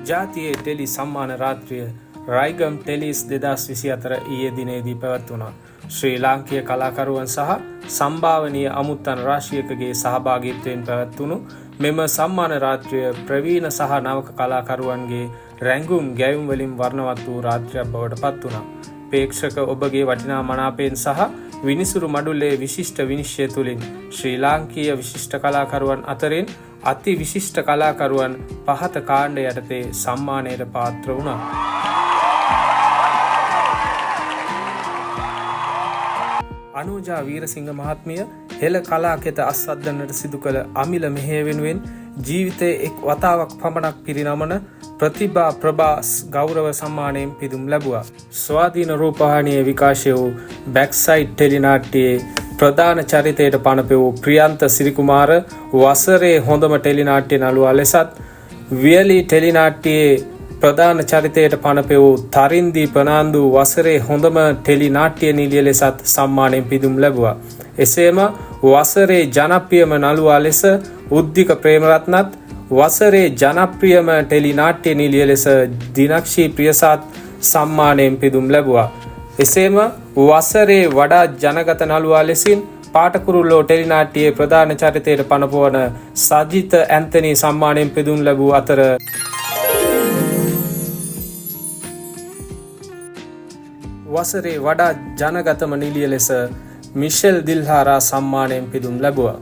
ජාතියේ ටෙලි සම්මාන රාත්‍රිය රයිගම් ටෙලිස් 2024 ඊයේ දිනේදී පැවැත්වුණා. ශ්‍රී ලාංකීය කලාකරුවන් සහ සම්භාවනීය අමුත්තන් රාශියකගේ සහභාගීත්වයෙන් පැවැත්වුණු මෙම සම්මාන රාත්‍රිය ප්‍රවීණ සහ නවක කලාකරුවන්ගේ රැඟුම් ගැයුම් වලින් වර්ණවත් වූ රාත්‍රියක් බවට පත් වුණා. ප්‍රේක්ෂක ඔබගේ වටිනා මනාපයෙන් සහ විනිසුරු මඩුල්ලේ විශිෂ්ට විනිශ්චය තුළින් ශ්‍රී ලාංකීය විශිෂ්ට කලාකරුවන් අතරින් අති විශිෂ්ට කලාකරුවන් පහත කාණ්ඩ යටතේ සම්මානයට පාත්‍ර වුණා. අනෝජා වීරසිංහ මහත්මිය හෙළ කලාකෙත අස්වද්දන්නට සිදු කළ අමිල මෙහෙය වෙනුවෙන් ජීවිතයේ එක් වතාවක් පමණක් පිරිනමන ප්‍රතිභා ප්‍රභාස් ගෞරව සම්මානයෙන් පිදුම් ලැබුවා. ස්වාධීන රූපවාහිනියේ විකාශය වූ බැක්සයිඩ් ටෙලි නාට්‍යයේ ප්‍රධාන චරිතයට පනපෙවූ ප්‍රියන්ත සිරිකුමාර වසරේ හොඳම ටෙලි නාට්‍ය නළුවා ලෙසත්, වියලි ටෙලි නාට්‍යයේ ප්‍රධාන චරිතයට පනපෙවූ තරින්දී ප්‍රනාන්දු වසරේ හොඳම ටෙලි නාට්‍ය නිළිය ලෙසත් සම්මානයෙන් පිදුම් ලැබුවා. එසේම වසරේ ජනප්‍රියම නළුවා ලෙස උද්දික ප්‍රේමරත්නත්, වසරේ ජනප්‍රියම ටෙලි නාට්‍ය නිළිය ලෙස දිනක්ෂී ප්‍රියසාත් සම්මානයෙන් පිදුම් ලැබුවා. එසේම වසරේ වඩා ජනගත නළුවා ලෙසින් පාටකුරුල්ලෝ ටෙලි නාට්‍යයේ ප්‍රධාන චරිතයට පනපවන සජිත ඇන්තනී සම්මානයෙන් පිදුම් ලැබූ අතර වසරේ වඩා ජනගතම නිළිය ලෙස මිෂෙල් දිල්හාරා සම්මානයෙන් පිදුම් ලැබුවා.